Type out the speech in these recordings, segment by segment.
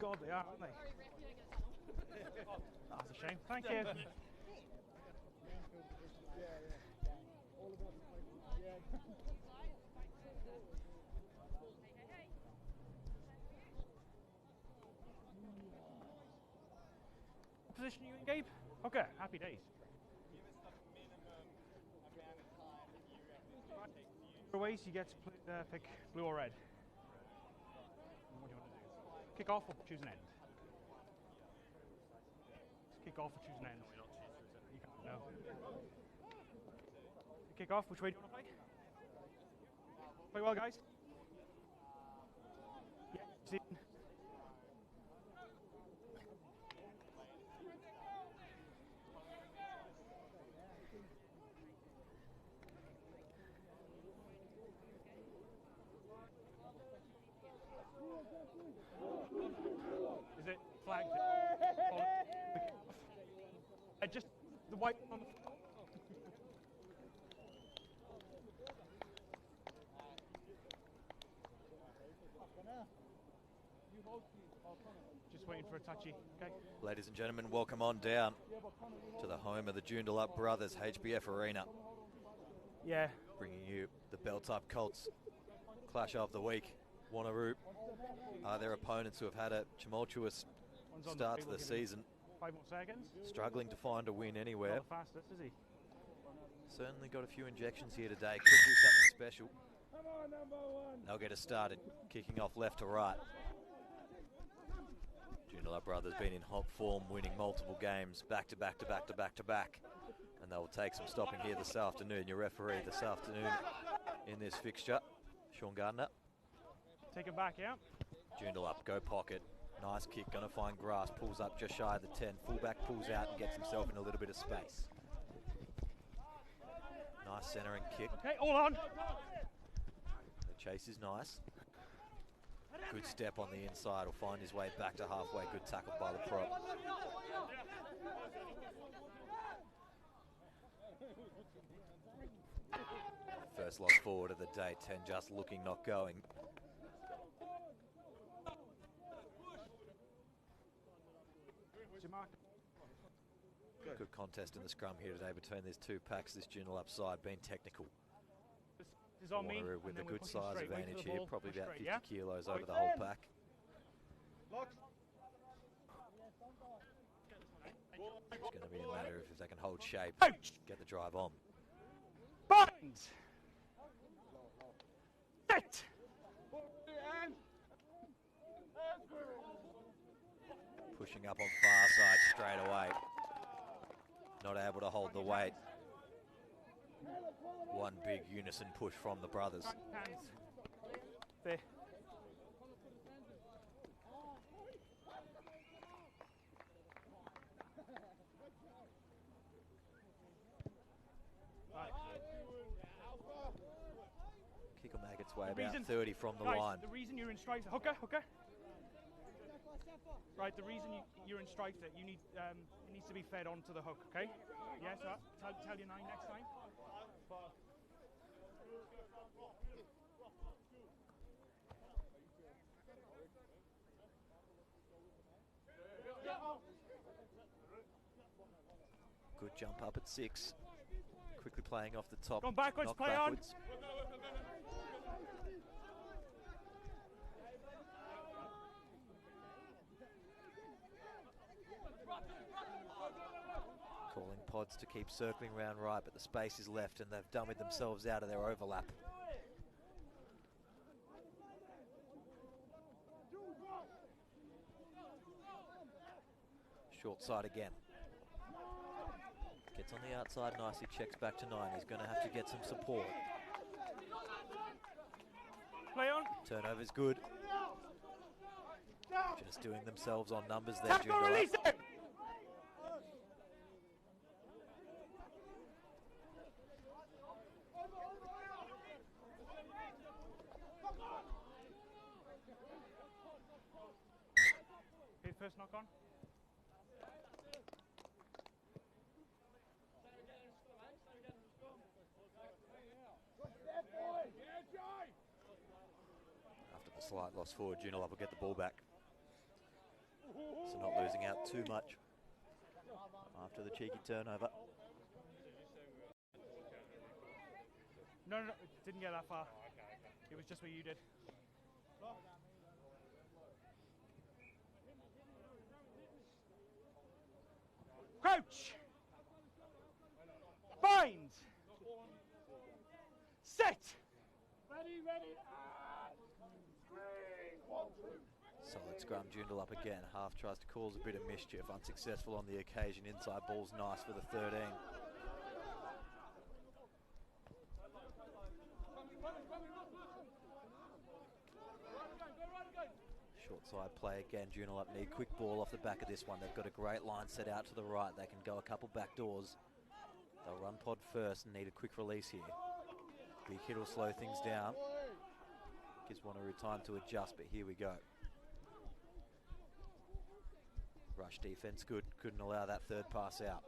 God, they are, aren't they? That's a shame. Thank you. What position are you in, Gabe? Okay, happy days. Ways you get to pick blue or red. What do you want to do? Kick off or choose an end? Kick off or choose an end? You can't know. Kick off, which way do you want to play? Play well, guys. Yeah, see. Is it flagged? Just the white on the floor. Just waiting for a touchy. Okay. Ladies and gentlemen, welcome on down to the home of the Joondalup brothers, HBF Arena. Yeah. Bringing you the belt-up Colts clash of the week. Wanneroo are their opponents who have had a tumultuous start to the season. 5 more seconds. Struggling to find a win anywhere. Not the fastest, is he? Certainly got a few injections here today. Could do something special. They'll get us started. Kicking off left to right. Joondalup brothers been in hot form, winning multiple games back to back to back to back to back. And they'll take some stopping here this afternoon. Your referee this afternoon in this fixture, Sean Gardner. Take it back, yeah. Joondalup, go pocket. Nice kick, gonna find grass, pulls up just shy of the 10. Fullback pulls out and gets himself in a little bit of space. Nice centering kick. Okay, all on. The chase is nice. Good step on the inside, will find his way back to halfway. Good tackle by the prop. First loss forward of the day, 10 just looking, not going. Good contest in the scrum here today between these two packs. This Joondalup side being technical. Wanneroo with a good size advantage here, probably about 50 kilos over the whole pack. It's going to be a matter of if they can hold shape, get the drive on. Bind! Set! Pushing up on far side straight away. Not able to hold the weight. One big unison push from the brothers. There. Kick will make its way about 30 from the line. The reason you're in strikes, hooker. Right, the reason you're in strikes that you need it needs to be fed onto the hook, okay? Yes, tell your 9 next time. Good jump up at 6. Quickly playing off the top. Going backwards, play backwards. Calling pods to keep circling round right, but the space is left and they've dummied themselves out of their overlap. Short side again. Gets on the outside nicely, checks back to 9. He's going to have to get some support. Play on. Turnover's good. Just doing themselves on numbers there, Joondalup. Okay, first knock on. After the slight loss forward, Joondalup will get the ball back. So not losing out too much after the cheeky turnover. No, didn't get that far. It was just what you did. Crouch! Bind! Set! Ready, ready, Solid scrum, Joondalup again. Half tries to cause a bit of mischief. Unsuccessful on the occasion. Inside ball's nice for the 13. Short side play again. Joondalup need quick ball off the back of this one. They've got a great line set out to the right. They can go a couple back doors. They'll run pod first and need a quick release here. Big hit will slow things down. Gives Wanneroo time to adjust, but here we go. Rush defense good. Couldn't allow that third pass out.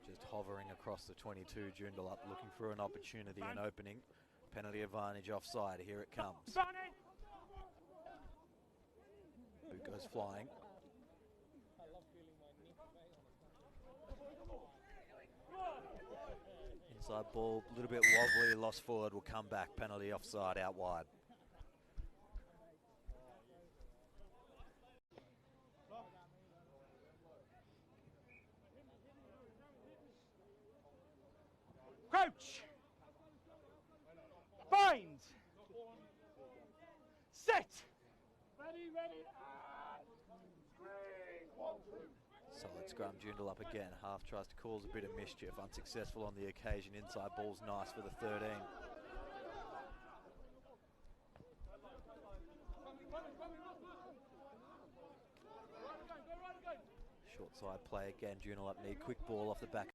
Just hovering across the 22, Joondalup looking for an opportunity and opening. Penalty advantage offside. Here it comes. Boot goes flying. Inside ball, a little bit wobbly, lost forward, will come back. Penalty offside, out wide. Crouch! Bind! Set! Ready, ready, Solid scrum, Joondalup again. Half tries to cause a bit of mischief. Unsuccessful on the occasion. Inside ball's nice for the 13. Short side play again. Joondalup need quick ball off the back.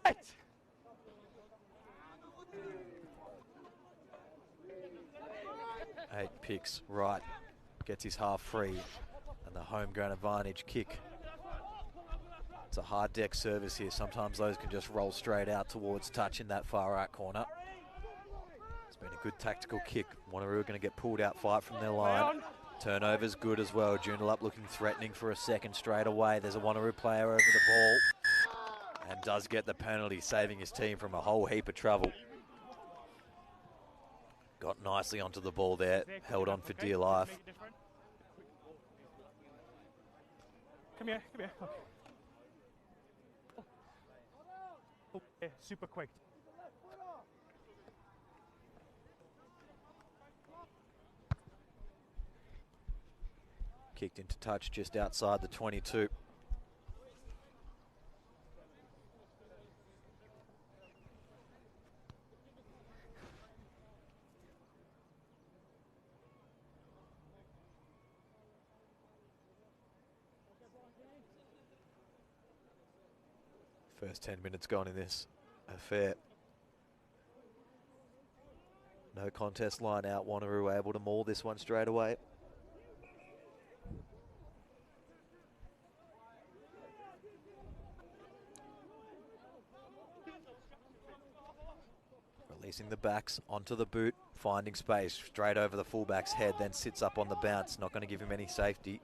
Set! 8 picks right, gets his half free, and the home ground advantage kick. It's a hard deck service here. Sometimes those can just roll straight out towards touch in that far right corner. It's been a good tactical kick. Wanneroo are going to get pulled out fight from their line. Turnover's good as well. Joondalup looking threatening for a second straight away. There's a Wanneroo player over the ball and does get the penalty, saving his team from a whole heap of trouble. Got nicely onto the ball there, held on for dear life. Come here, come here. Okay. Oh, yeah, super quick. Kicked into touch just outside the 22. First 10 minutes gone in this affair. No contest line out. Wanneroo able to maul this one straight away. Releasing the backs onto the boot, finding space straight over the fullback's head, then sits up on the bounce. Not going to give him any safety.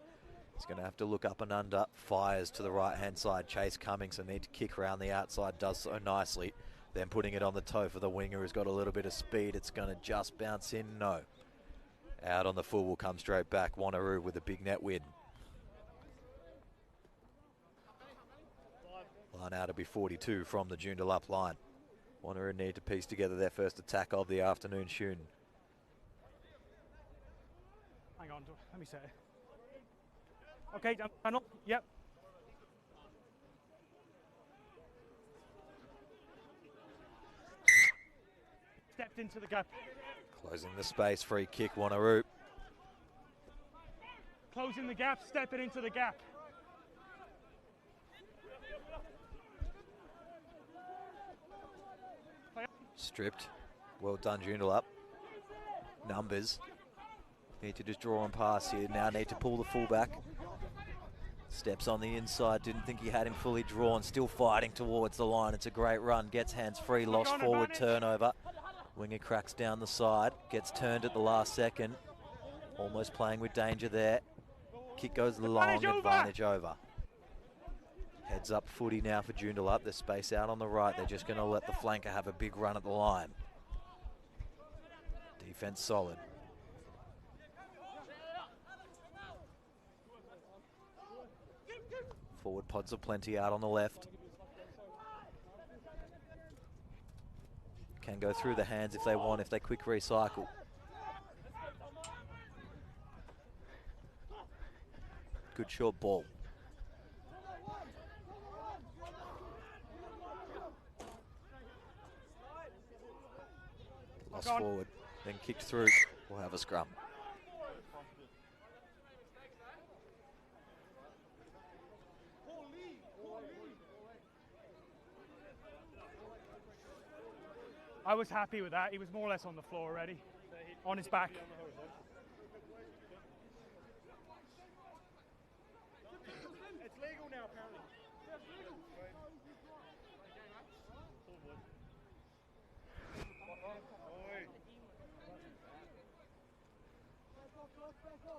He's going to have to look up and under, fires to the right-hand side. Chase Cummings, and need to kick around the outside, does so nicely. Then putting it on the toe for the winger who's got a little bit of speed. It's going to just bounce in, no. Out on the full will come straight back. Wanneroo with a big net win. Line out to be 42 from the Joondalup line. Wanneroo need to piece together their first attack of the afternoon, Shun. Hang on, let me say it. Okay, panel, yep. Stepped into the gap. Closing the space, free kick, Wanneroo. Closing the gap, stepping into the gap. Stripped. Well done, Joondalup. Numbers. Need to just draw and pass here. Now need to pull the fullback. Steps on the inside. Didn't think he had him fully drawn. Still fighting towards the line. It's a great run. Gets hands free. Lost forward turnover. Winger cracks down the side. Gets turned at the last second. Almost playing with danger there. Kick goes long. Advantage over. Heads up footy now for Joondalup. There's space out on the right. They're just going to let the flanker have a big run at the line. Defense solid. Forward pods are plenty out on the left. Can go through the hands if they want, if they quick recycle. Good short ball. Lost forward, then kicked through. We'll have a scrum. I was happy with that. He was more or less on the floor already, on his back. It's legal now, apparently.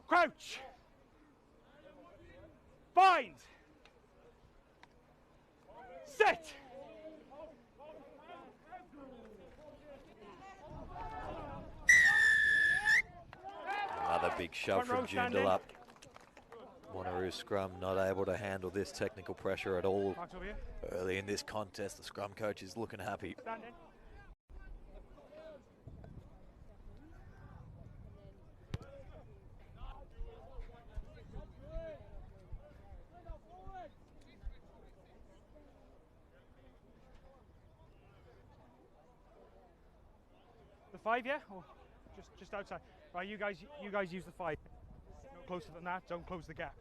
Crouch. Bind. Set. Another big shove from Joondalup. Wanneroo scrum not able to handle this technical pressure at all. Early in this contest, the scrum coach is looking happy. The 5, yeah? Or just outside? Right, you guys use the 5. No closer than that, don't close the gap.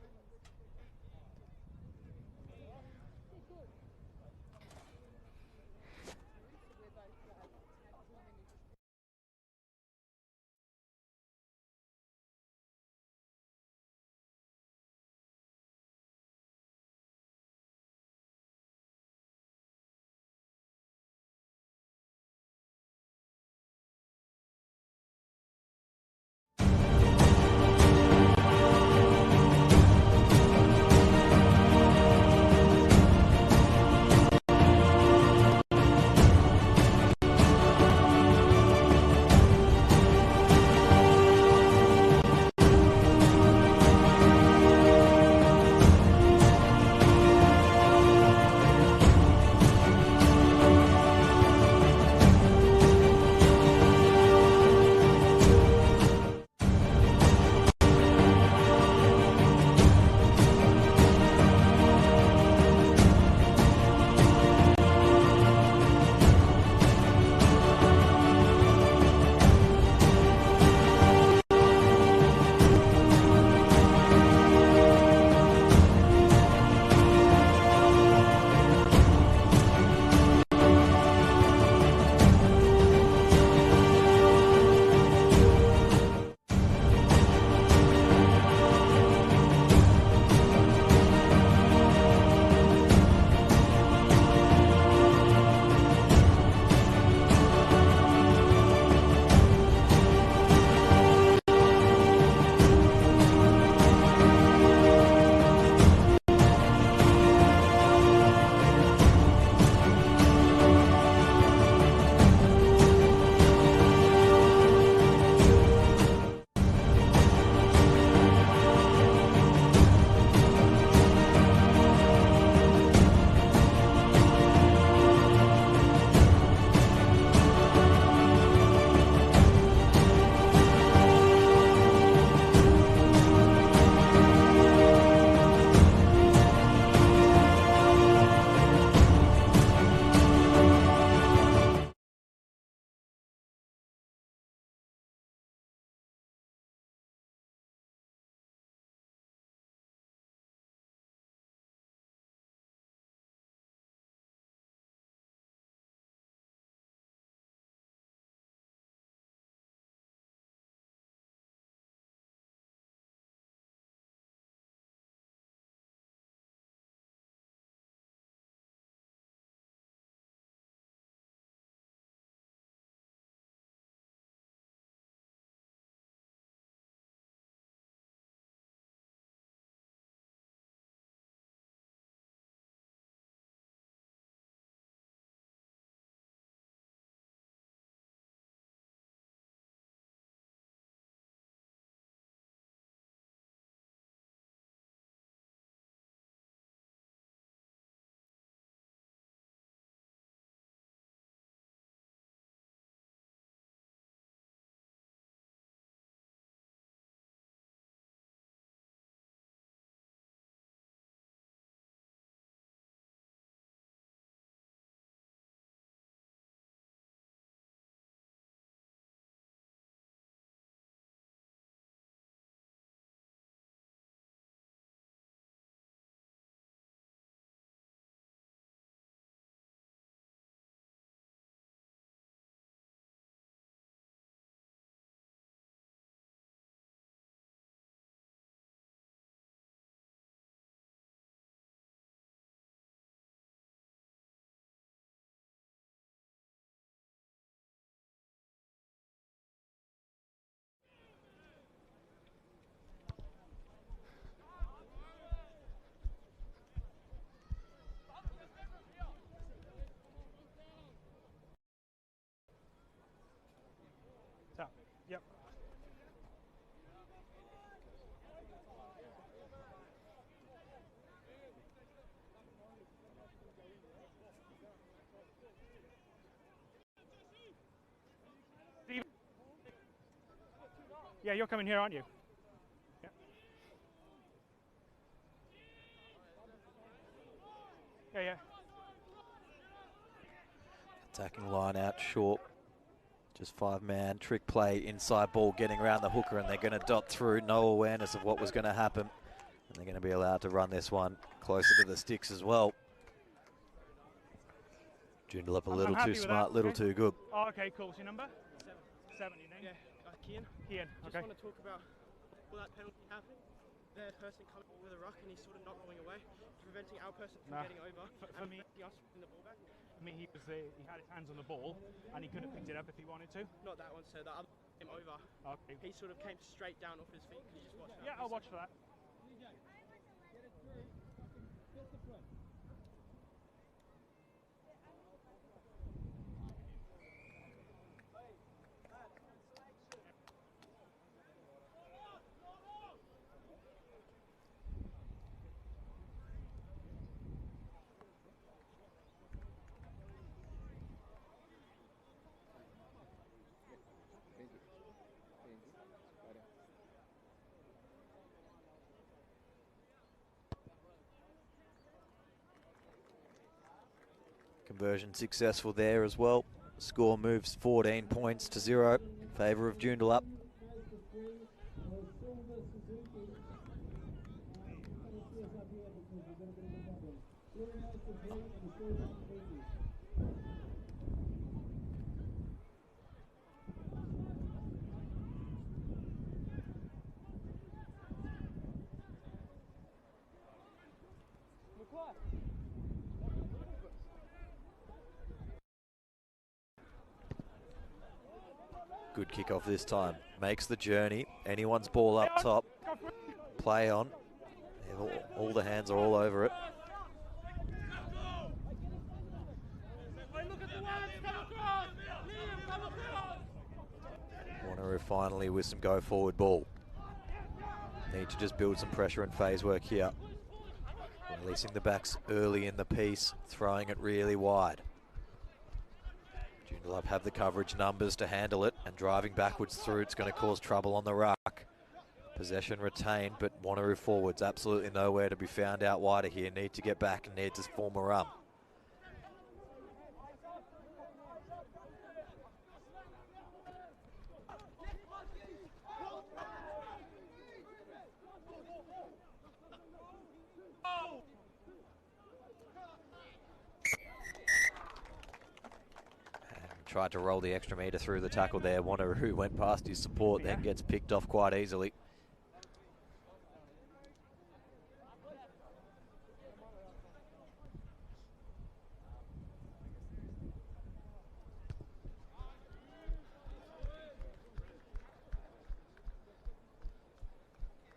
Yep. Yeah, you're coming here, aren't you? Yeah. Yeah, yeah. Attacking line out short. Just 5-man trick play, inside ball getting around the hooker, and they're going to dot through. No awareness of what was going to happen. And they're going to be allowed to run this one closer to the sticks as well. Joondalup a little too smart, little too good. Oh, okay, cool. What's your number? 7, your name? Yeah, Kian. Kian, okay. Just want to talk about will that penalty happen? Their person coming with a ruck and he's sort of not rolling away, preventing our person from getting over for me, us from the ball back. I mean, he had his hands on the ball and he could have picked it up if he wanted to. Not that one, sir. The other came over. Okay. He sort of came straight down off his feet. Could you just watch that? Yeah, I'll watch for that. Conversion successful there as well. Score moves 14 points to 0 in favour of Joondalup. Good kickoff this time. Makes the journey. Anyone's ball up top. Play on. All the hands are all over it. Wanneroo finally with some go forward ball. Need to just build some pressure and phase work here. Releasing the backs early in the piece, throwing it really wide. Joondalup have the coverage numbers to handle it, and driving backwards through, it's going to cause trouble on the ruck. Possession retained, but Wanneroo forwards absolutely nowhere to be found out wider here. Need to get back and need to form a run. Tried to roll the extra metre through the tackle there. Wanneroo went past his support, then gets picked off quite easily.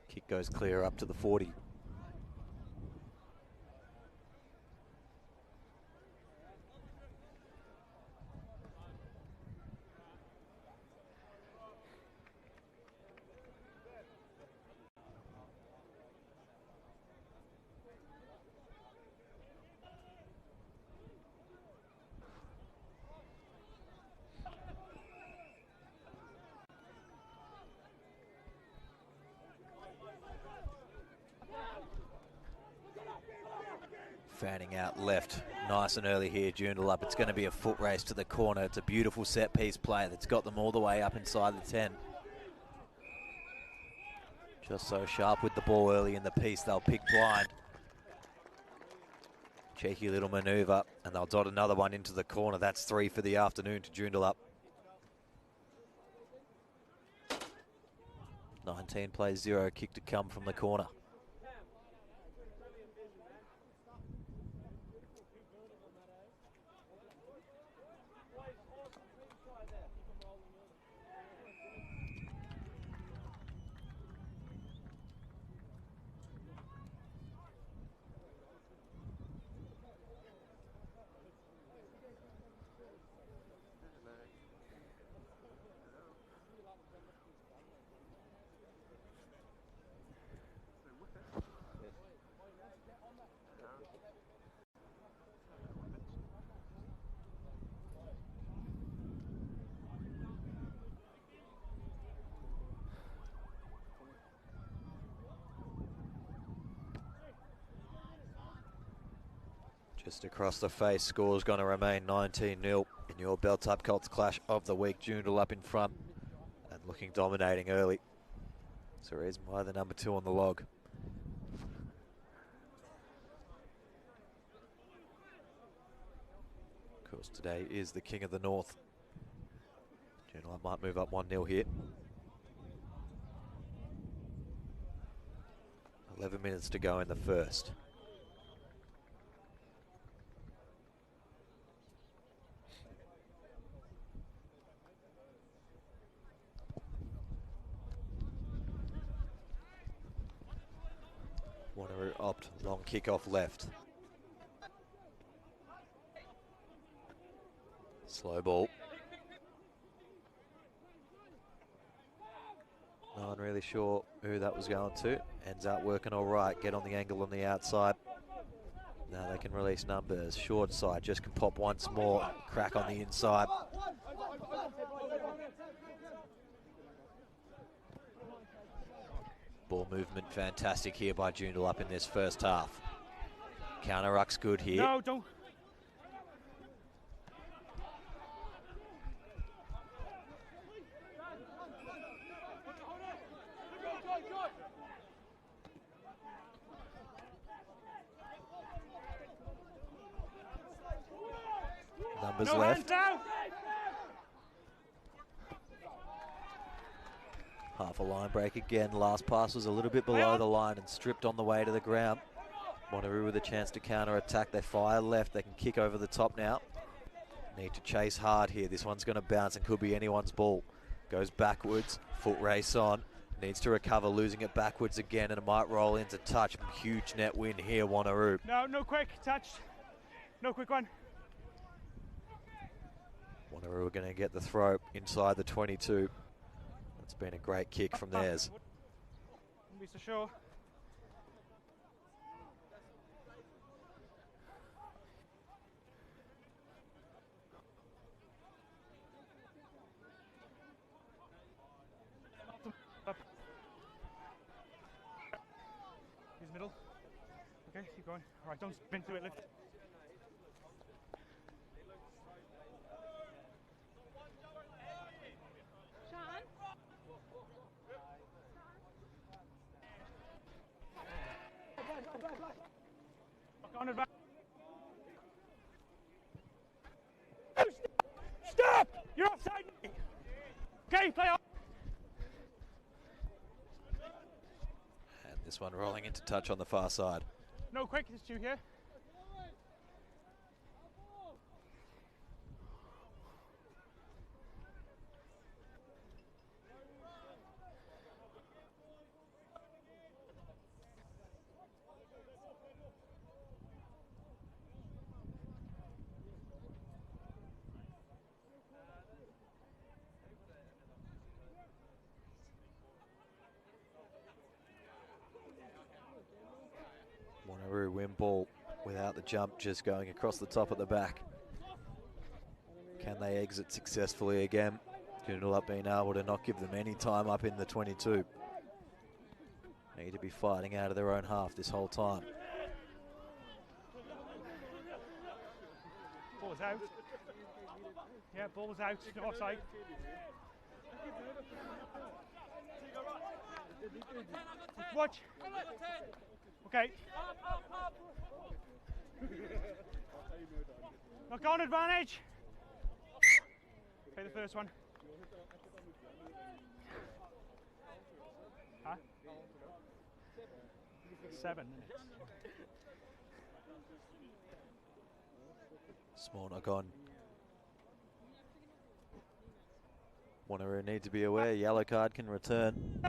Kick goes clear up to the 40. Fanning out left, nice and early here, Joondalup. It's going to be a foot race to the corner. It's a beautiful set piece play that's got them all the way up inside the 10. Just so sharp with the ball early in the piece, they'll pick blind. Cheeky little manoeuvre, and they'll dot another one into the corner. That's 3 for the afternoon to Joondalup. 19 plays 0, kick to come from the corner. Just across the face, score's going to remain 19-0 in your belt-up Colts clash of the week. Joondalup in front and looking dominating early. That's the reason why the number 2 on the log. Of course, today is the King of the North. Joondalup might move up 1-0 here. 11 minutes to go in the first. Wanneroo opt, long kick off left. Slow ball. No one really sure who that was going to. Ends up working all right. Get on the angle on the outside. Now they can release numbers. Short side just can pop once more. Crack on the inside. Ball movement fantastic here by Joondalup in this first half. Counter ruck's good here. No, don't. Numbers no left. Half a line break again. Last pass was a little bit below the line and stripped on the way to the ground. Wanneroo with a chance to counter attack. They fire left. They can kick over the top now. Need to chase hard here. This one's going to bounce and could be anyone's ball. Goes backwards. Foot race on. Needs to recover. Losing it backwards again, and it might roll into touch. Huge net win here, Wanneroo. No quick touch. No quick one. Wanneroo are going to get the throw inside the 22. It's been a great kick from theirs. Be so sure. Use middle. Okay, keep going. All right, don't spin to it. Lift. On advance. Stop! You're offside me! Okay, play on. And this one rolling into touch on the far side. No quick, there's 2 here. Wanneroo win ball without the jump, just going across the top at the back. Can they exit successfully again? Joondalup being able to not give them any time up in the 22. Need to be fighting out of their own half this whole time. Ball was out. Yeah, ball was out. No offside. Watch. Okay. Knock on advantage. Okay, the first one. Huh? 7 minutes. Small knock on. Wanneroo need to be aware. Yellow card can return.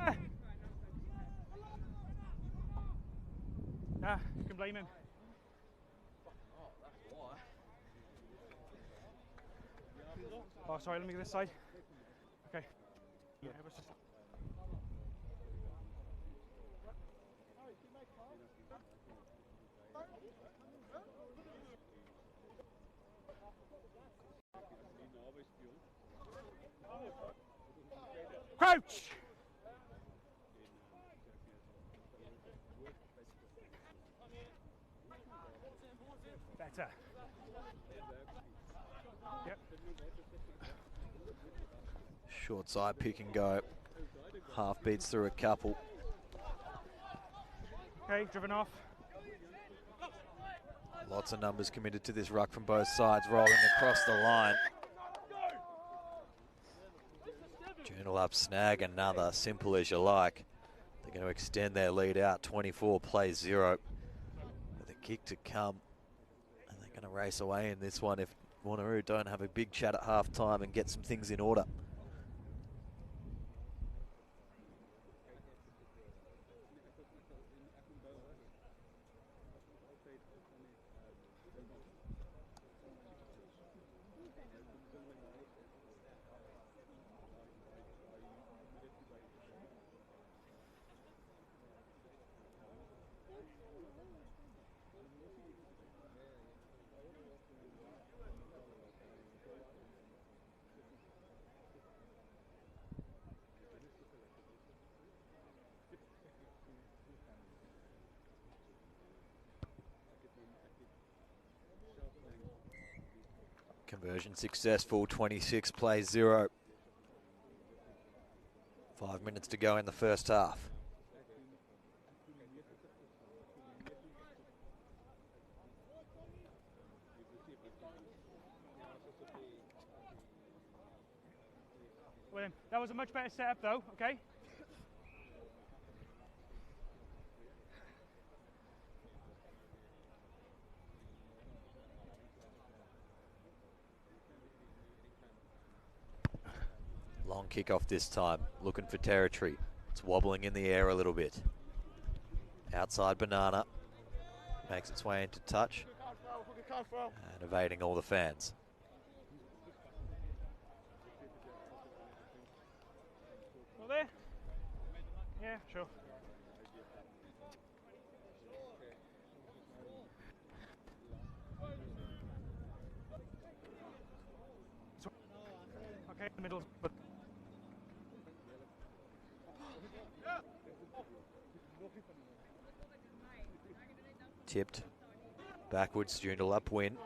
You can blame him. Oh, sorry, let me get this side. Okay. Yeah, it was just... Crouch! Better. Yep. Short side pick and go. Half beats through a couple. Okay, driven off. Lots of numbers committed to this ruck from both sides, rolling across the line. Joondalup snag another, simple as you like. They're going to extend their lead out, 24 plays 0. With a kick to come. And they're going to race away in this one if Wanneroo don't have a big chat at half time and get some things in order. Conversion successful, 26 plays 0. 5 minutes to go in the first half. William, that was a much better setup though, okay? Long kick off this time, looking for territory. It's wobbling in the air a little bit. Outside banana, makes its way into touch and evading all the fans. Well there? Yeah, sure. Okay, in the middle, but Tipped. Backwards, Joondalup win.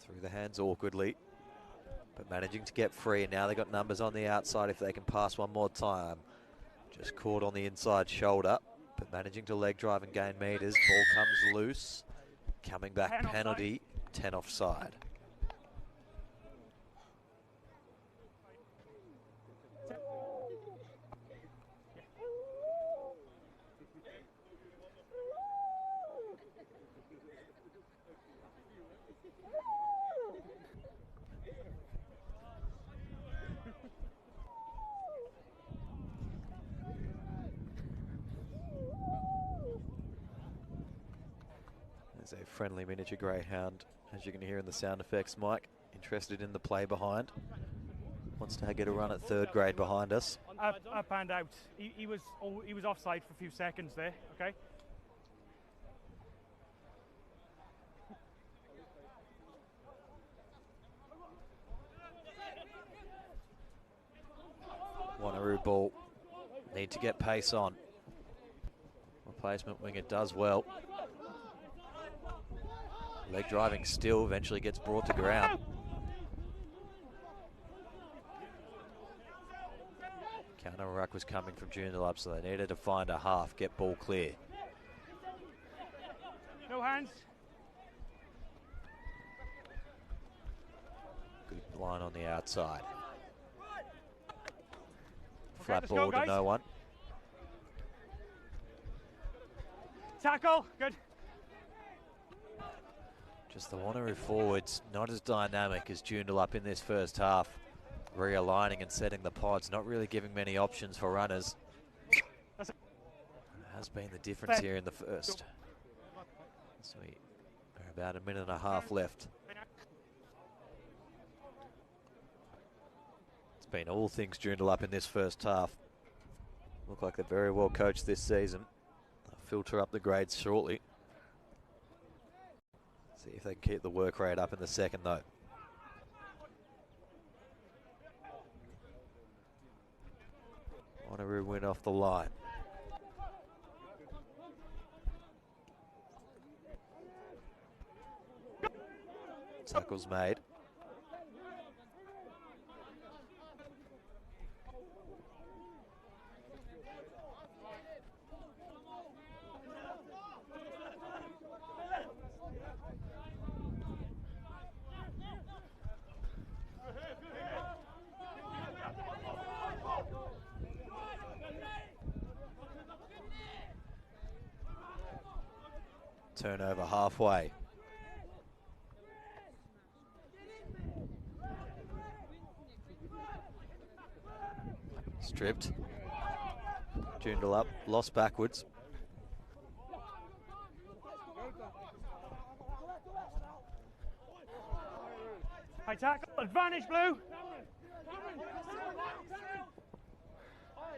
Through the hands awkwardly, but managing to get free. And now they've got numbers on the outside if they can pass one more time. Just caught on the inside shoulder, but managing to leg drive and gain meters. Ball comes loose. Coming back, penalty, 10 offside. There's a friendly miniature greyhound, as you can hear in the sound effects, Mike. Interested in the play behind. Wants to get a run at third grade behind us. Up and out. He was offside for a few seconds there, okay? Wanneroo ball. Need to get pace on. Replacement winger does well. Leg driving still, eventually gets brought to ground. Counter ruck was coming from Joondalup, so they needed to find a half, get ball clear. No hands. Good line on the outside. Okay, Flat let's ball go, to no one. Tackle, good. Just the Wanneroo forwards, not as dynamic as Joondalup in this first half. Realigning and setting the pods, not really giving many options for runners. Has been the difference here in the first. So we're about a minute and a half left. It's been all things Joondalup in this first half. Look like they're very well coached this season. They'll filter up the grades shortly. See if they can keep the work rate up in the second though. Wanneroo went off the line. Tackles made. Turnover halfway. Stripped. Joondalup, lost backwards. High tackle, advantage blue.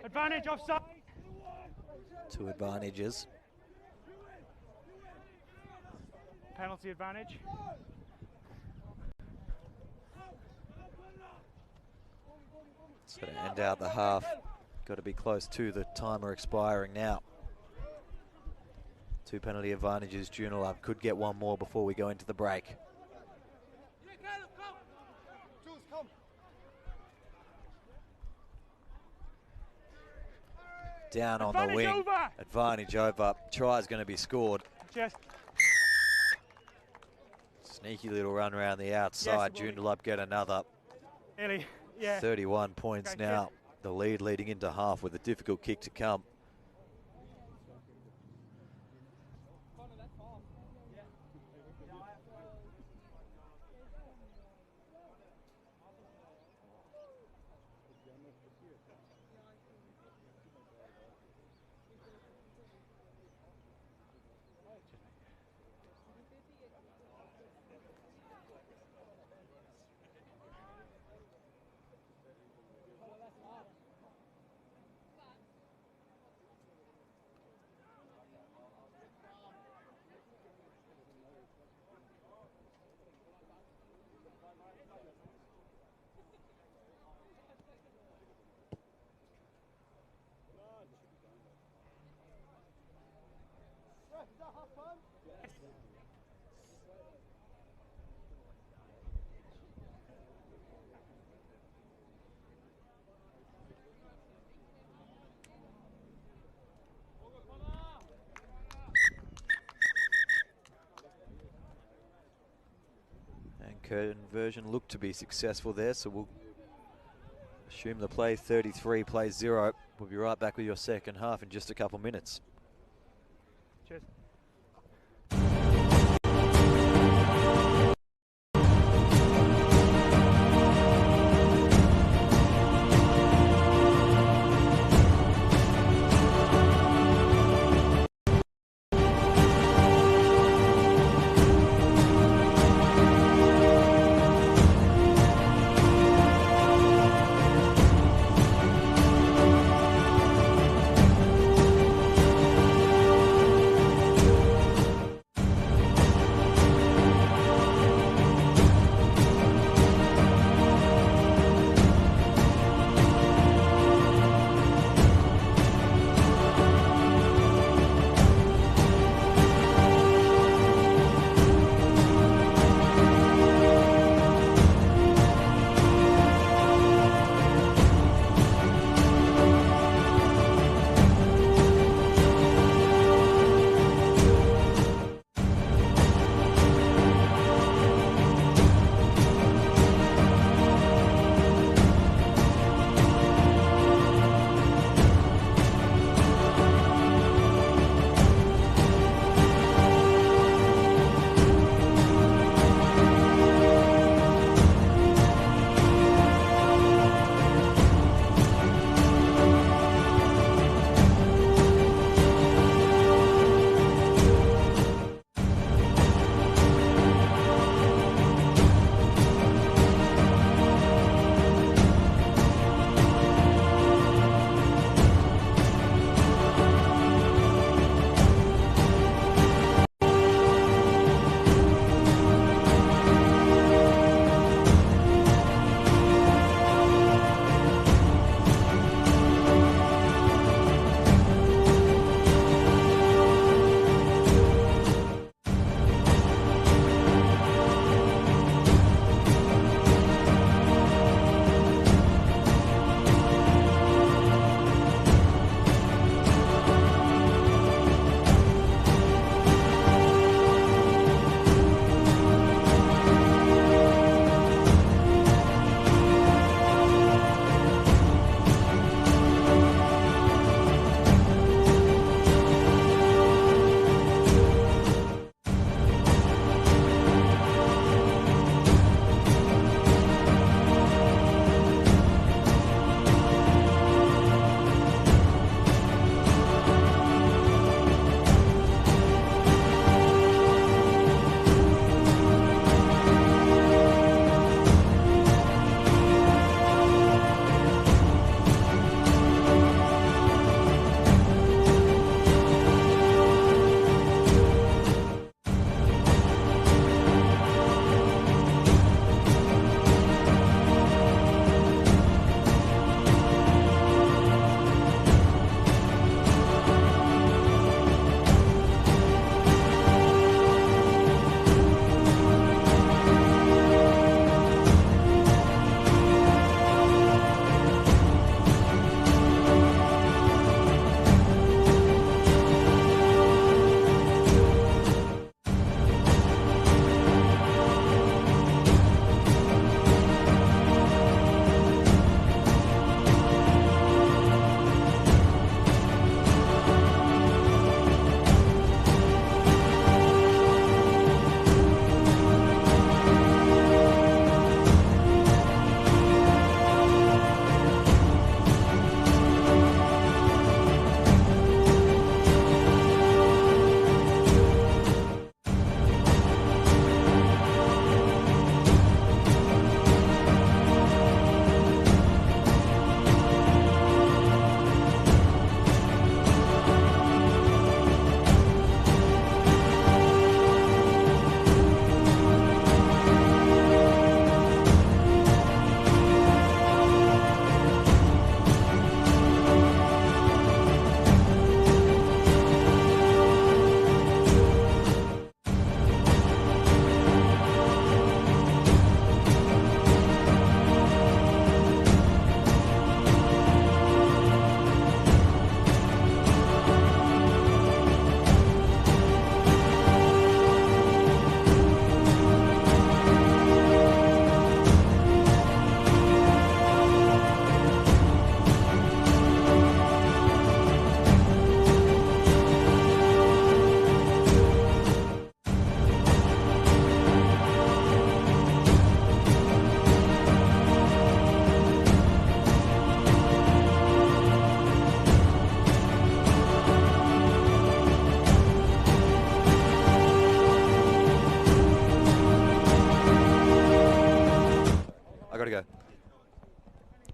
Advantage offside. 2 advantages. Penalty advantage. It's going to end out the half. Got to be close to the timer expiring now. 2 penalty advantages. Joondalup could get 1 more before we go into the break. Down on the wing. Over. Advantage over. Try is going to be scored. Just. Sneaky little run around the outside. Yes, Joondalup get another. Nearly, yeah. 31 points Okay, now. The lead leading into half with a difficult kick to come. Conversion looked to be successful there, so we'll assume the play 33 plays 0. We'll be right back with your second half in just a couple minutes. Cheers.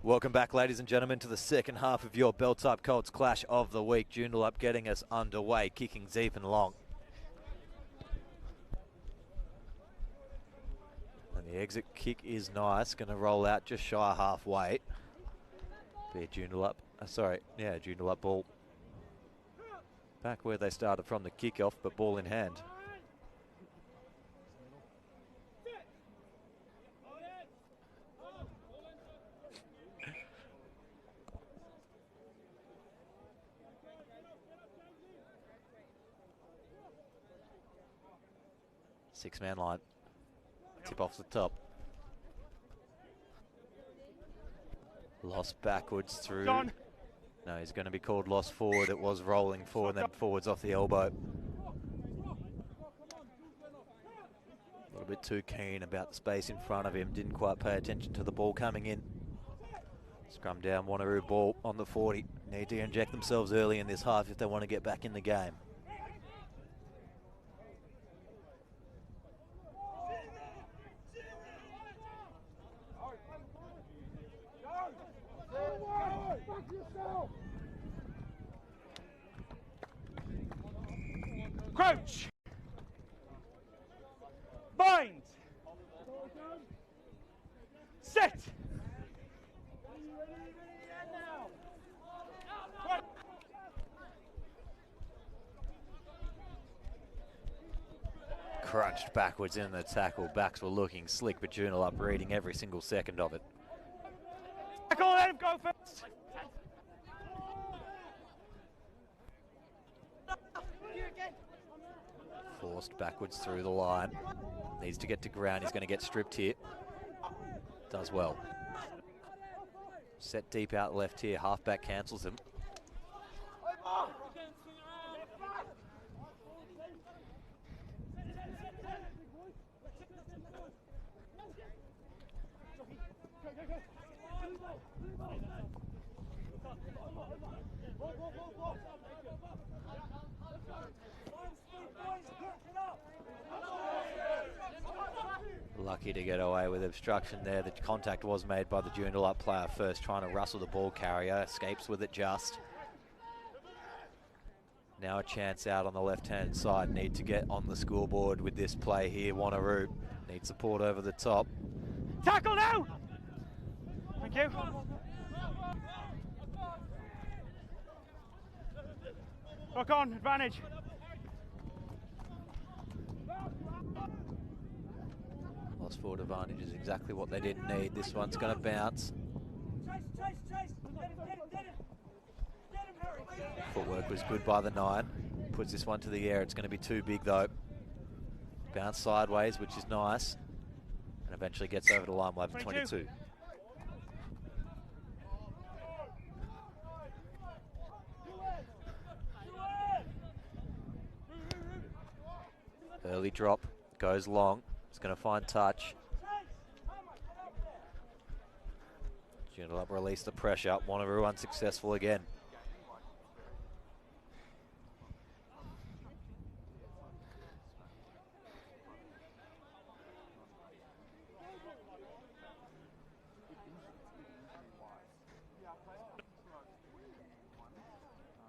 Welcome back, ladies and gentlemen, to the second half of your Bell-Type Colts Clash of the Week. Joondalup getting us underway, kicking deep and long. And the exit kick is nice, going to roll out just shy of halfway. Be a Joondalup, Joondalup ball. Back where they started from the kickoff, but ball in hand. Six-man line. Tip off the top. Lost backwards through. John. No, he's going to be called lost forward. It was rolling forward, then forwards off the elbow. A little bit too keen about the space in front of him. Didn't quite pay attention to the ball coming in. Scrum down, Wanneroo ball on the 40. Need to inject themselves early in this half if they want to get back in the game. Crouch. Bind. Sit. Crunched backwards in the tackle. Backs were looking slick, but Joondalup reading every single second of it. Tackle, let him go first. Forced backwards through the line. Needs to get to ground. He's going to get stripped here. Does well. Set deep out left here. Halfback cancels him. Lucky to get away with obstruction there. The contact was made by the Joondalup player first, trying to rustle the ball carrier. Escapes with it just. Now a chance out on the left-hand side. Need to get on the scoreboard with this play here. Wanneroo needs support over the top. Tackle now! Thank you. Lock on, advantage. Lost forward advantage is exactly what they didn't need. This one's going to bounce. Footwork was good by the 9. Puts this one to the air. It's going to be too big though. Bounce sideways, which is nice. And eventually gets over the line. We'll have 22. Early drop. Goes long. It's going to find touch. Joondalup release the pressure. Wanneroo unsuccessful again.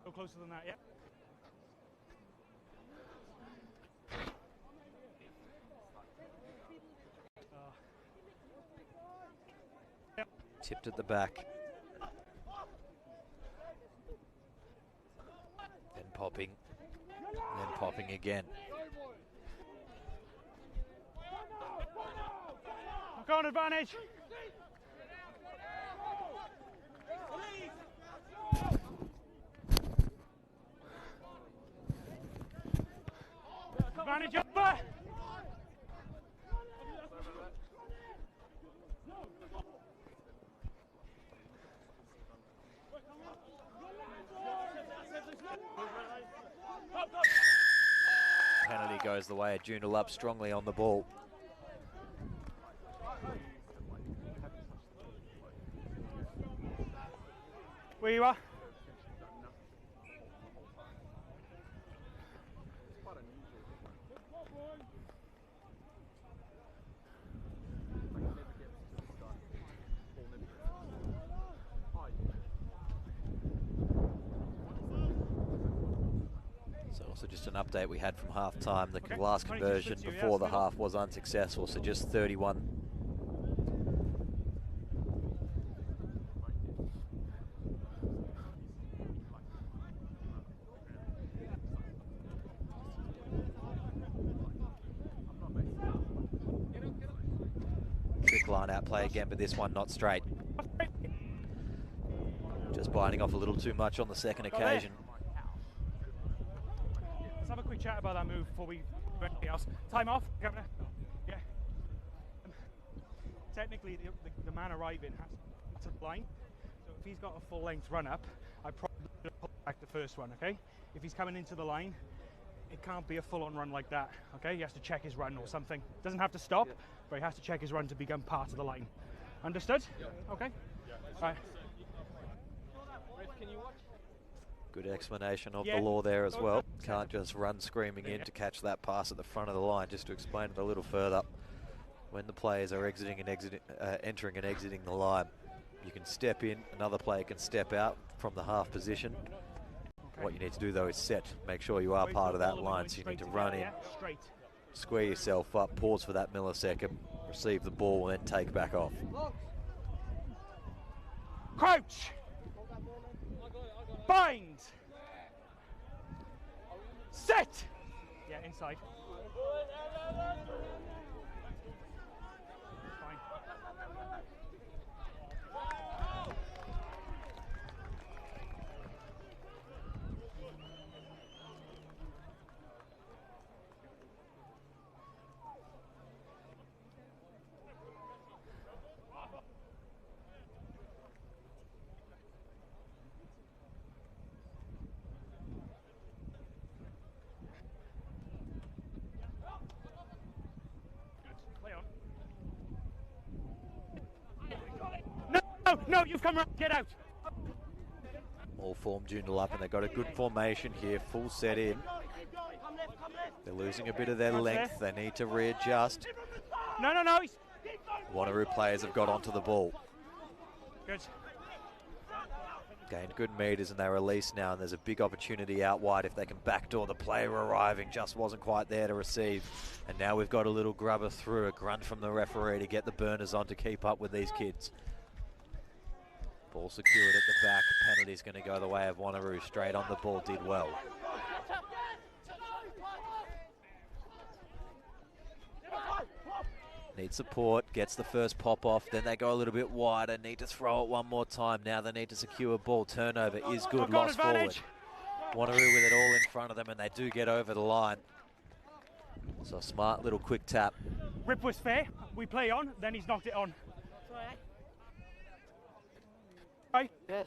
Go closer than that, yeah. Tipped at the back. Then popping. Then popping again. Lock on, advantage. Advantage over. Penalty goes the way of Joondalup, strongly on the ball. Where you are? So just an update we had from half-time. The last conversion before the half was unsuccessful, so just 31. Quick line-out play again, but this one not straight. Just biting off a little too much on the second occasion. Let's have a quick chat about that move before we do anything else. Time off, Governor. Yeah. Technically, the man arriving has to line. So if he's got a full-length run-up, I probably pull back the first one, okay? If he's coming into the line, it can't be a full-on run like that, okay? He has to check his run or something. Doesn't have to stop, but he has to check his run to become part of the line. Understood? Okay? All right. Good explanation of the law there as well. Can't just run screaming in to catch that pass at the front of the line. Just to explain it a little further, when the players are entering and exiting the line, you can step in, another player can step out from the half position. What you need to do though is set, make sure you are part of that line, so you need to run in, square yourself up, pause for that millisecond, receive the ball and then take back off. Crouch! Bind! Set! Yeah, inside. Fine. No, you've come around. Get out. All form Joondalup, and they've got a good formation here, full set in. They're losing a bit of their length. They need to readjust. No. Wanneroo players have got onto the ball. Good. Gained good meters and they release now, and there's a big opportunity out wide if they can backdoor the player arriving. Just wasn't quite there to receive. And now we've got a little grubber through, a grunt from the referee to get the burners on to keep up with these kids. Ball secured at the back. Penalty's going to go the way of Wanneroo. Straight on the ball, did well. Need support, gets the first pop off, then they go a little bit wider, need to throw it one more time. Now they need to secure ball. Turnover is good, lost forward. Wanneroo with it all in front of them, and they do get over the line. So a smart little quick tap. Rip was fair. We play on, then he's knocked it on. Right? Yes.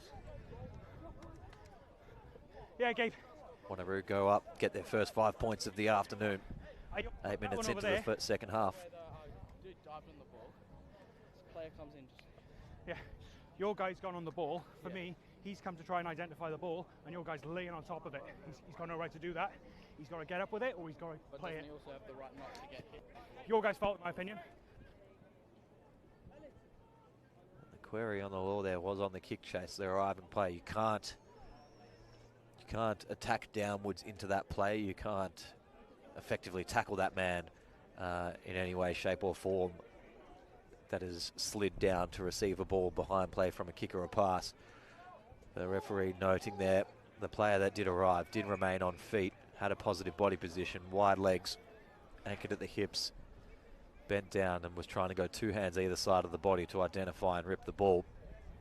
Yeah, Gabe. Wanneroo go up, get their first 5 points of the afternoon. 8 minutes into the second half. Player comes in. Yeah, your guy's gone on the ball. For me, he's come to try and identify the ball, and your guy's laying on top of it. He's got no right to do that. He's got to get up with it, or he's got to play it. He also have the right not to get hit? Your guy's fault, in my opinion. The query on the law there was on the kick chase, the arriving play. You can't attack downwards into that play. You can't effectively tackle that man in any way, shape or form that has slid down to receive a ball behind play from a kick or a pass. The referee noting there, the player that did arrive did remain on feet, had a positive body position, wide legs, anchored at the hips, bent down and was trying to go two hands either side of the body to identify and rip the ball.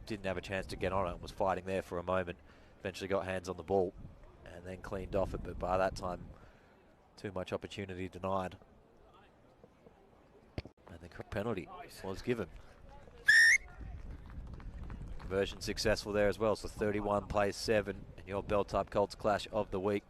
Didn't have a chance to get on it, was fighting there for a moment, eventually got hands on the ball and then cleaned off it, but by that time too much opportunity denied. And the correct penalty was given. Conversion successful there as well, so 31 plays 7 in your bell-type Colts clash of the week.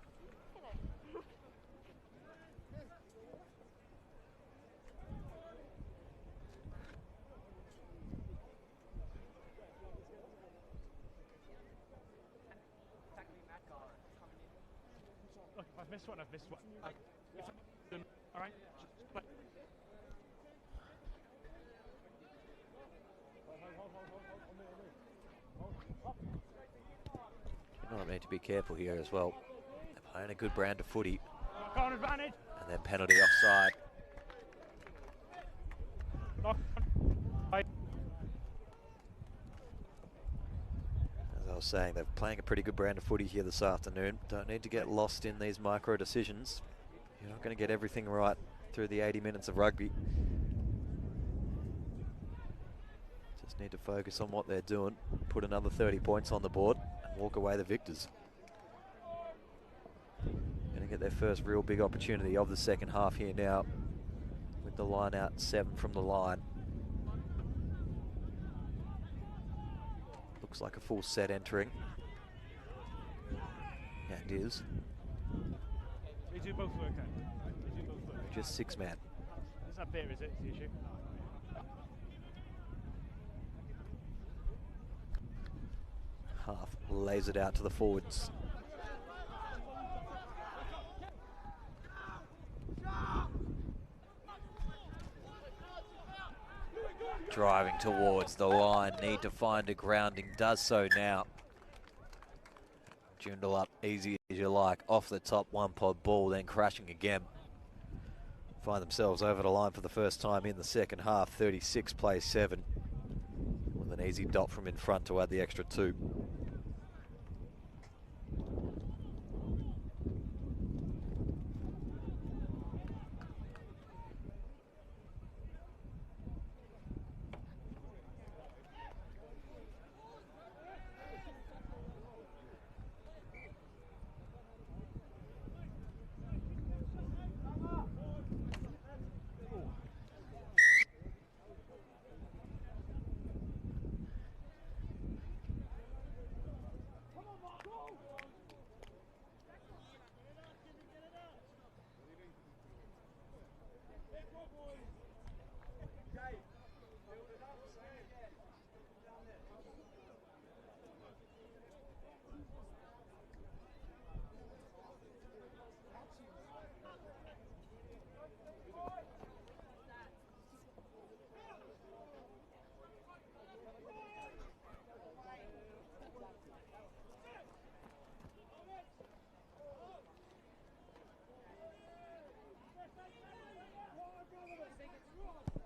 Look, I've missed one. All right, just play. I need to be careful here as well. They've playing a good brand of footy. On advantage. And then penalty offside. As I was saying, they're playing a pretty good brand of footy here this afternoon. Don't need to get lost in these micro decisions. You're not going to get everything right through the 80 minutes of rugby. Just need to focus on what they're doing, put another 30 points on the board, and walk away the victors. Going to get their first real big opportunity of the second half here now, with the line out 7 from the line. Looks like a full set entering. Yeah, it is. They do both work out. They do both work. Just 6 man. It's that bit, is it? It's the issue. Half lays it out to the forwards. Driving towards the line, need to find a grounding, does so now. Joondalup, easy as you like, off the top, one pod ball, then crashing again. Find themselves over the line for the first time in the second half, 36 plays 7. With an easy dot from in front to add the extra 2.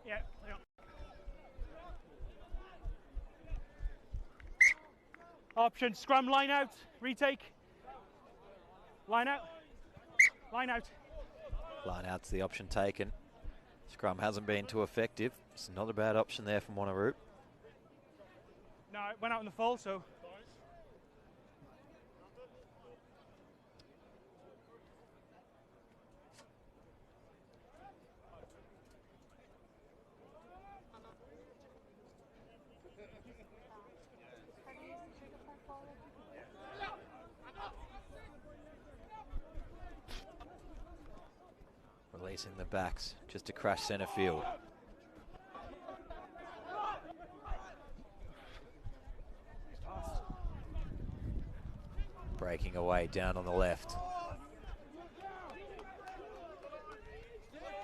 Yeah. Option, scrum, line out, retake. Line out. Line out. Line out's the option taken. Scrum hasn't been too effective. It's not a bad option there from Wanneroo. No, it went out in the full, so. Releasing the backs just to crash centre field. Breaking away down on the left.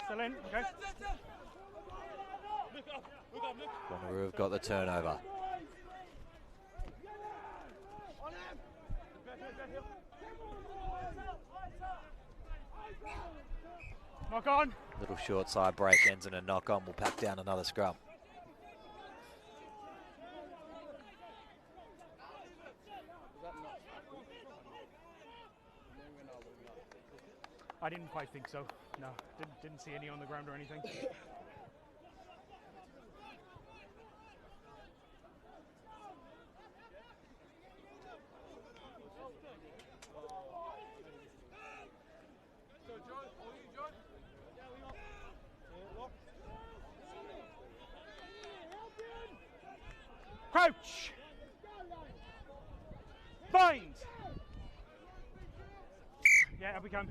Still in, okay. Wanneroo have got the turnover. Knock on. Little short side break ends in a knock on. Will pack down another scrum. I didn't quite think so. No, didn't see any on the ground or anything. Crouch! Bind! Yeah, up we come.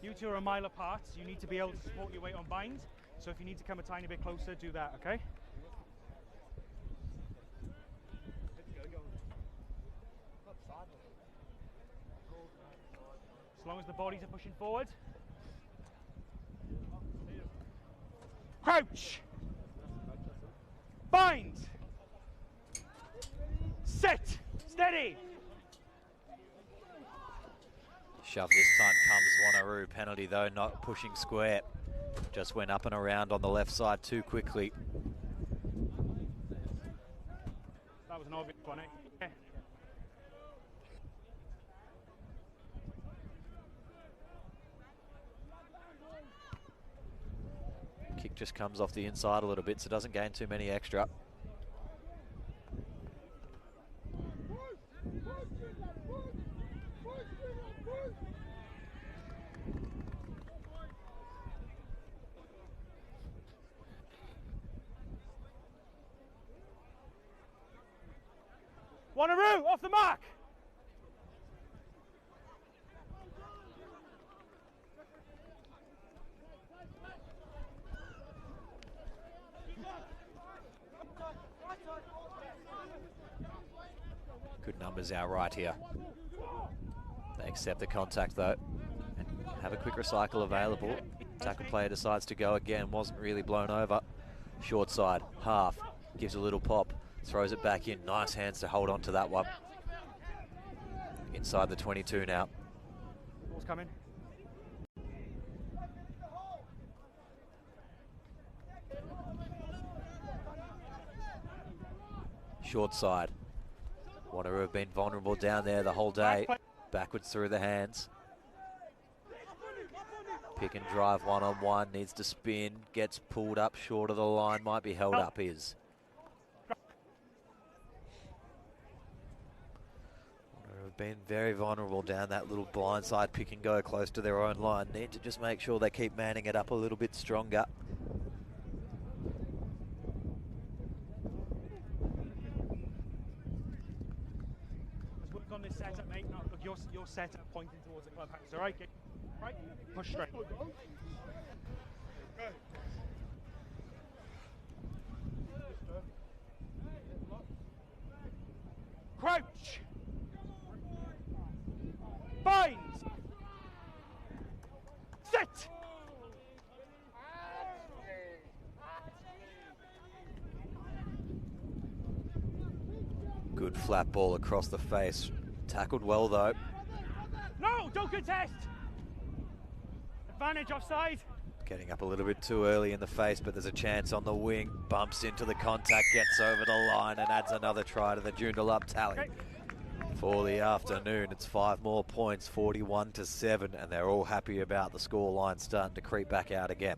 You two are a mile apart, so you need to be able to support your weight on bind. So if you need to come a tiny bit closer, do that, okay? As long as the bodies are pushing forward. Crouch! Bind! Set! Steady! Shove this time comes Wanneroo. Penalty though, not pushing square. Just went up and around on the left side too quickly. That was an obvious one, eh? Yeah. Kick just comes off the inside a little bit, so doesn't gain too many extra. Wanneroo, off the mark! Good numbers out right here. They accept the contact though and have a quick recycle available. Tackle player decides to go again, wasn't really blown over. Short side, half, gives a little pop, throws it back in. Nice hands to hold on to that one. Inside the 22 now. Ball's coming. Short side. Wanneroo have been vulnerable down there the whole day. Backwards through the hands. Pick and drive one-on-one, needs to spin, gets pulled up short of the line, might be held up is. Wanneroo have been very vulnerable down that little blind side pick and go close to their own line. Need to just make sure they keep manning it up a little bit stronger. On this setup, mate. No, look, your setup pointing towards the clubhouse. All right, right, push straight. Crouch. Binds. Sit. Good flat ball across the face. Tackled well though. No, don't contest. Advantage offside. Getting up a little bit too early in the face, but there's a chance on the wing. Bumps into the contact, gets over the line and adds another try to the Joondalup tally. Okay. For the afternoon, it's 5 more points, 41-7, and they're all happy about the scoreline starting to creep back out again.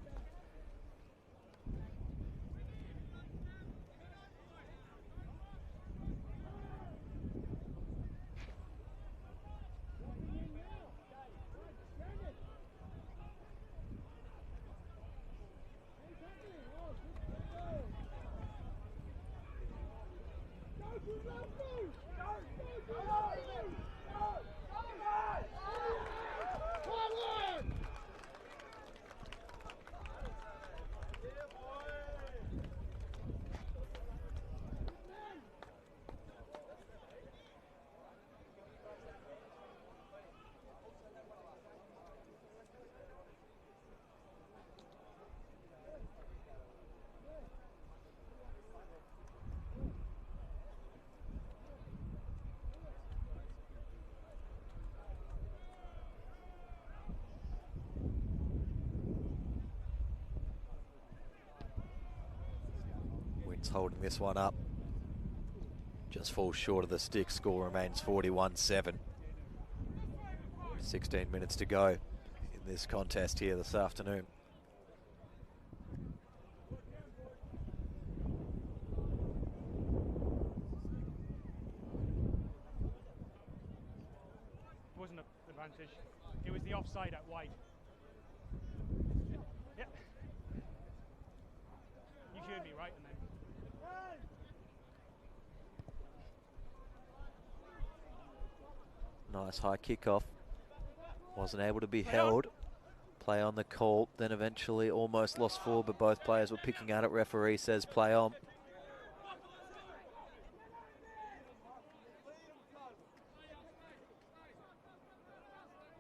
Holding this one up. Just falls short of the stick. Score remains 41-7. 16 minutes to go in this contest here this afternoon. It wasn't an advantage. It was the offside at wide. Yeah. You heard me right, and then. Nice high kickoff. Wasn't able to be held. Play on the call, then eventually almost lost forward, but both players were picking at it. Referee says play on.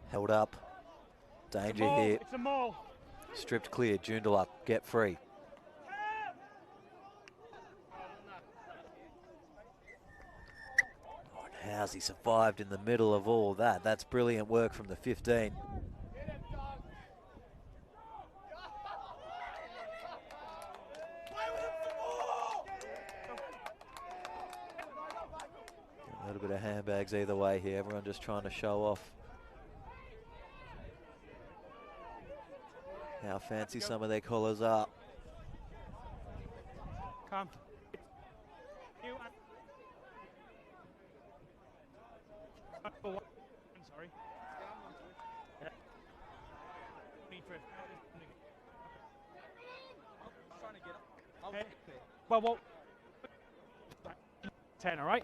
Held up. Danger here. It's a maul. Stripped clear. Joondalup, get free. How's he survived in the middle of all that? That's brilliant work from the 15. A little bit of handbags either way here. Everyone just trying to show off how fancy some of their collars are. Come. I'm sorry. Yeah. Trying to get up. Hey. Well, 10, all right?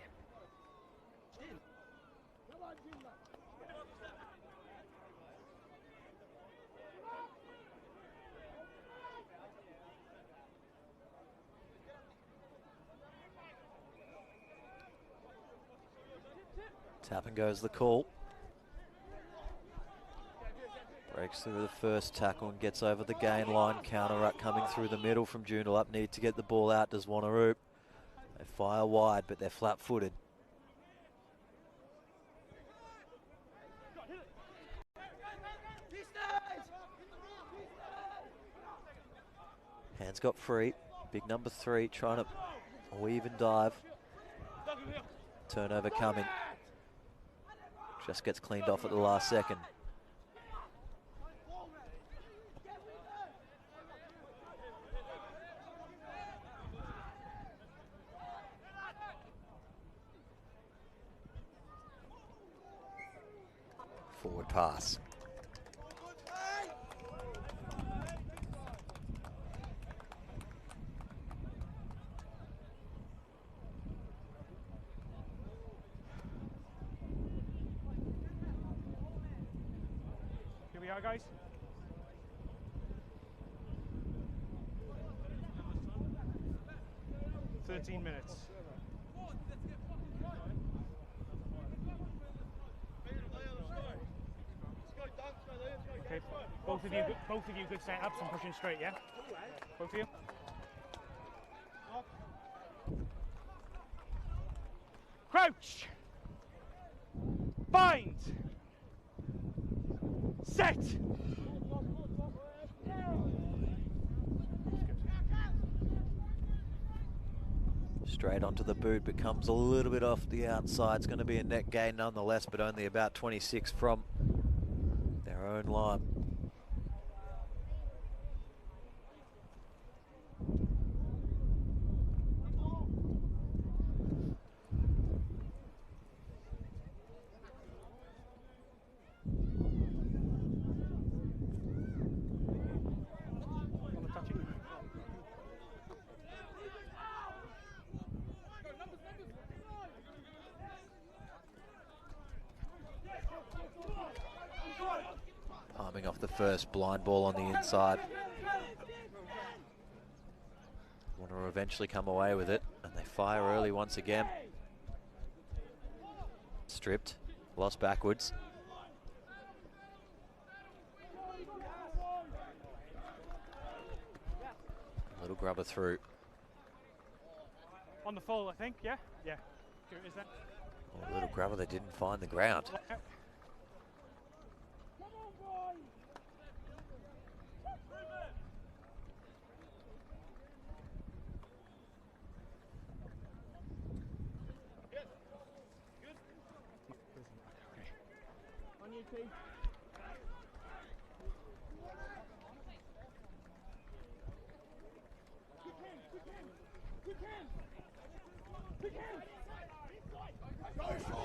Tap and goes the call. Breaks through the first tackle and gets over the gain line. Counter ruck coming through the middle from Joondalup. Need to get the ball out, does Wanneroo. They fire wide, but they're flat-footed. Hands got free. Big number 3 trying to weave and dive. Turnover coming. Just gets cleaned off at the last second. Forward pass. Here we are, guys. "13 minutes. Okay, both of you good set ups and pushing straight, yeah? Both of you. Crouch. Bind. Set. Straight onto the boot, but comes a little bit off the outside. It's going to be a net gain nonetheless, but only about 26 from their own line. Palming off the first blind ball on the inside. Want to eventually come away with it, and they fire early once again. Stripped, lost backwards. Little grubber through. On the full, I think, yeah? Yeah. Is that? Oh, a little grubber that didn't find the ground. On you, T.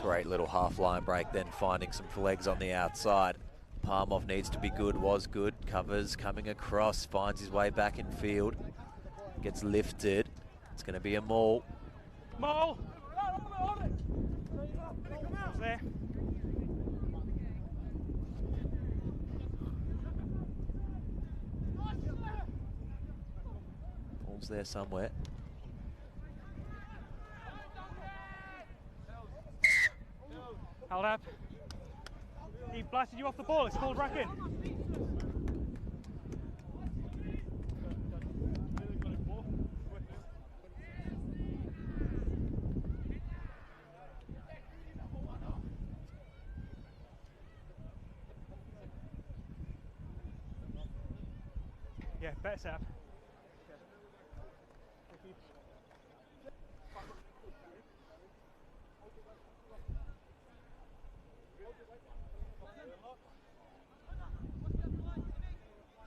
Great little half line break, then finding some legs on the outside. Palmov needs to be good, was good. Covers, coming across, finds his way back in field. Gets lifted. It's going to be a maul. Maul! There. Ball's there somewhere. Held up. He blasted you off the ball. It's called racking. Yeah, better setup.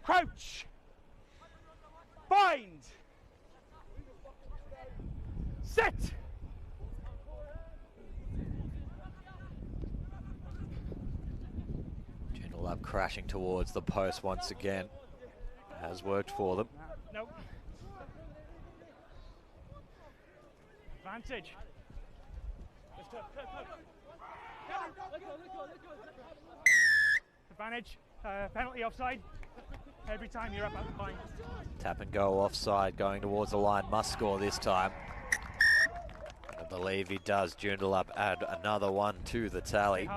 Crouch! Bind! Sit! Joondalup crashing towards the post once again. Has worked for them. Nope. Advantage. Advantage. Penalty offside. Every time you're up at the line. Tap and go offside, going towards the line. Must score this time. I believe he does. Joondalup add another one to the tally.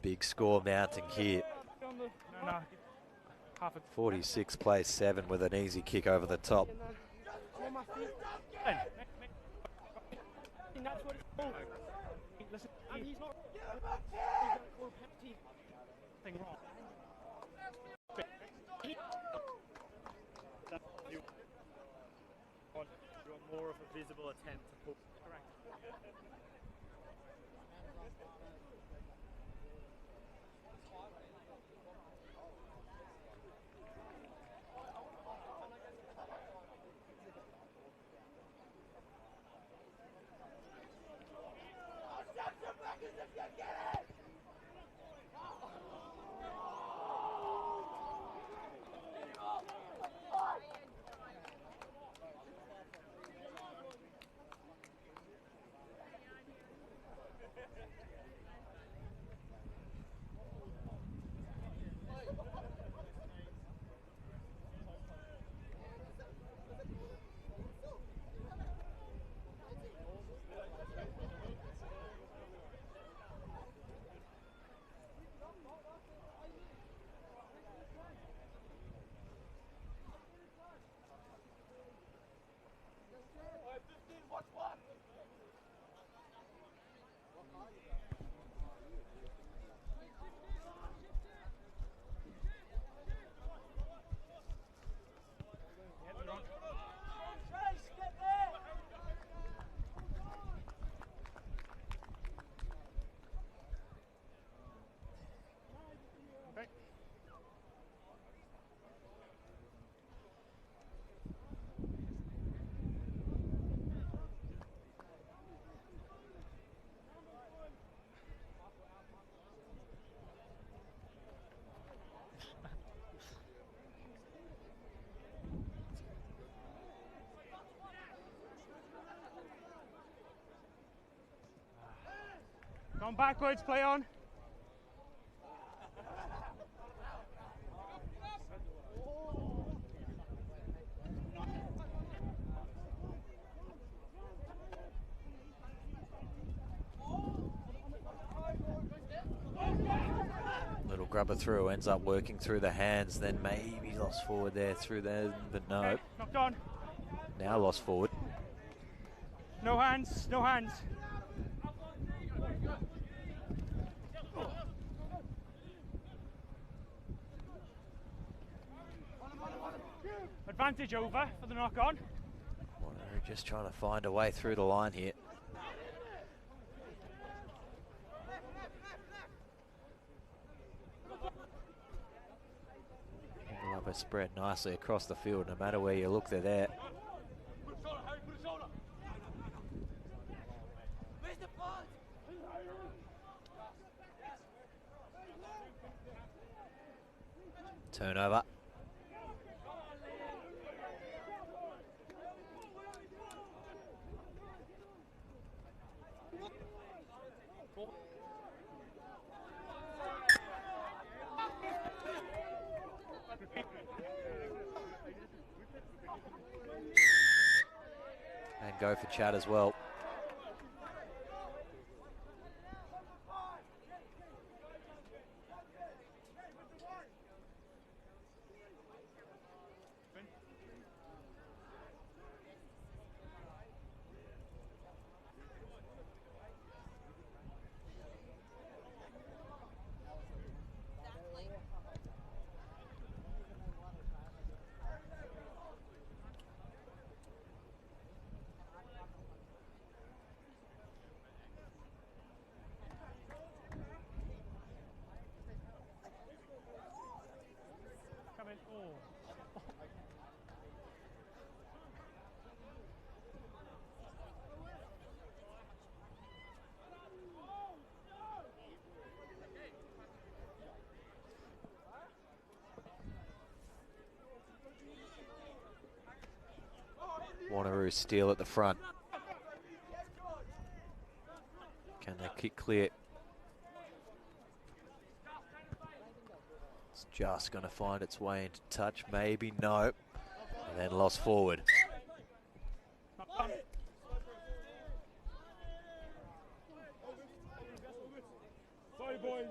Big score mounting here. 46 plays 7 with an easy kick over the top. You want more of a visible attempt to pull. Correct. Gone backwards, play on. Little grubber through, ends up working through the hands, then maybe lost forward there through there, but no. Okay, knocked on. Now lost forward. No hands, no hands. Advantage over for the knock on. Wanneroo just trying to find a way through the line here. Joondalup spread nicely across the field. No matter where you look, they're there. Turnover. And go for Chad as well. Wanneroo steal at the front. Can they kick clear? It's just going to find its way into touch. Maybe no. And then lost forward. Sorry, boys.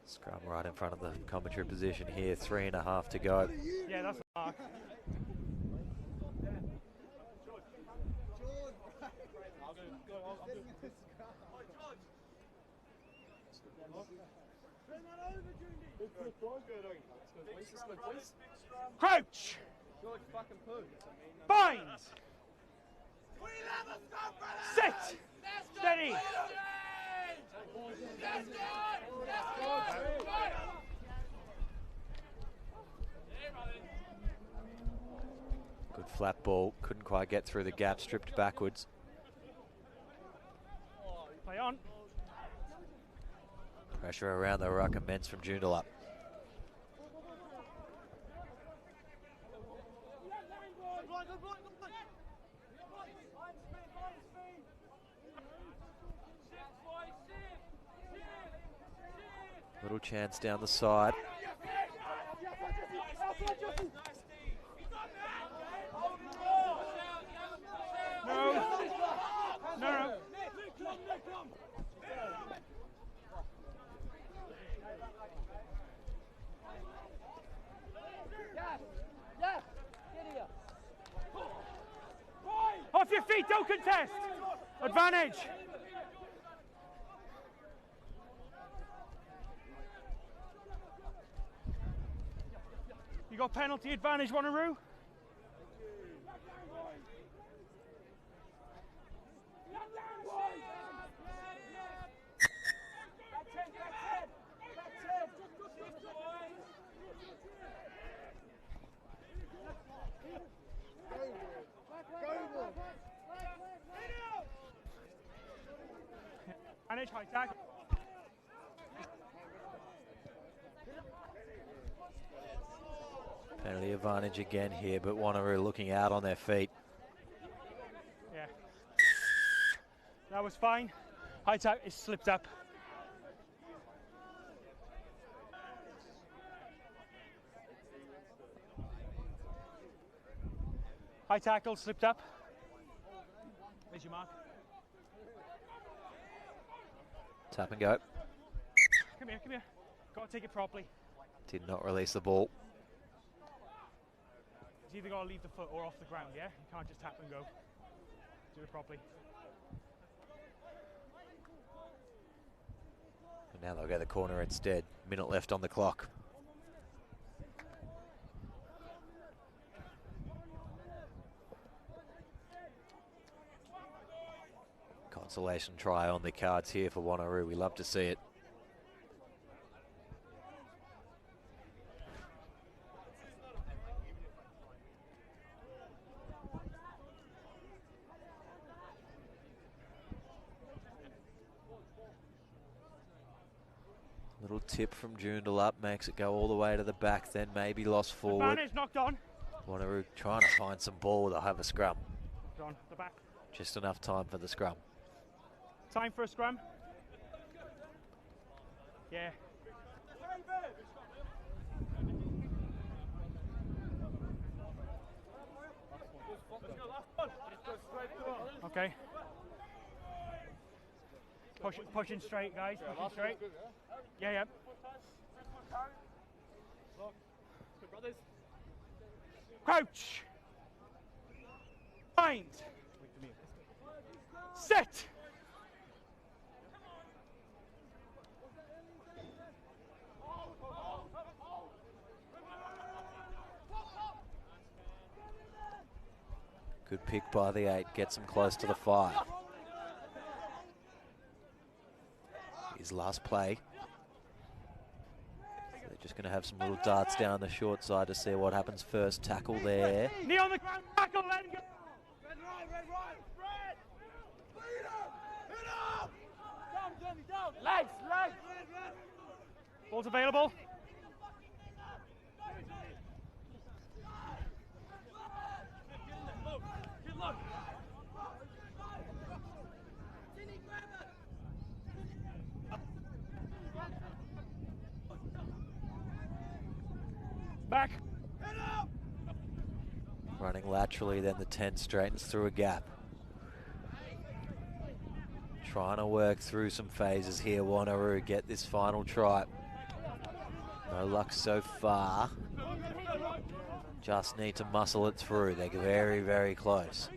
Scrum right in front of the commentary position here. 3.5 to go. Yeah, that's a mark. Crouch! Bind! Sit! Steady! Good flat ball. Couldn't quite get through the gap. Stripped backwards. Play on. Pressure around the ruck, immense from Joondalup. Little chance down the side. No. Off your feet, don't contest. Advantage. You got penalty advantage, Wanneroo. Advantage, high tackle. Penalty advantage again here, but Wanneroo looking out on their feet. Yeah. That was fine. High tackle is slipped up. High tackle slipped up. There's your mark. Tap and go. Come here. Got to take it properly. Did not release the ball. You either got to leave the foot or off the ground, yeah? You can't just tap and go. Do it properly. And now they'll go the corner instead. Minute left on the clock. Consolation try on the cards here for Wanneroo. We love to see it. Little tip from Joondalup makes it go all the way to the back, then maybe lost forward. Advantage knocked on. Wanneroo trying to find some ball. They'll have a scrum. On the back. Just enough time for the scrum. Time for a scrum. Yeah. Okay. Pushing straight, guys. Pushing straight. Yeah. Crouch. Bind. Set. Good pick by the 8. Gets him close to the 5. His last play. So they're just going to have some little darts down the short side to see what happens first. Tackle there. Knee on the ground. Tackle. Let him go. Legs. Ball's available. Back. Running laterally, then the 10 straightens through a gap. Trying to work through some phases here, Wanneroo, get this final try. No luck so far. Just need to muscle it through. They're very, very close.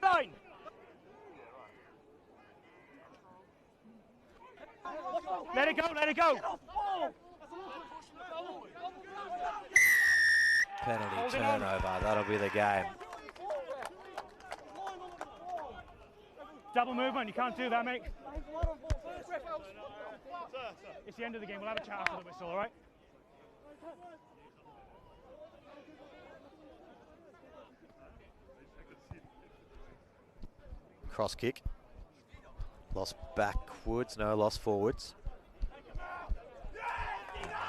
Line. Let it go. Penalty turnover, that'll be the game. Double movement, you can't do that, mate. It's the end of the game, we'll have a chat after the whistle, all right? Cross kick. Lost backwards, no, lost forwards.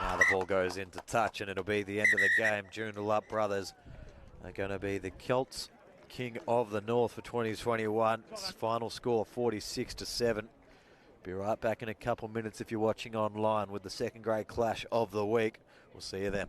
Now the ball goes into touch and it'll be the end of the game. Joondalup brothers are going to be the Colts King of the North for 2021. Final score 46-7. Be right back in a couple minutes if you're watching online with the second grade clash of the week. We'll see you then.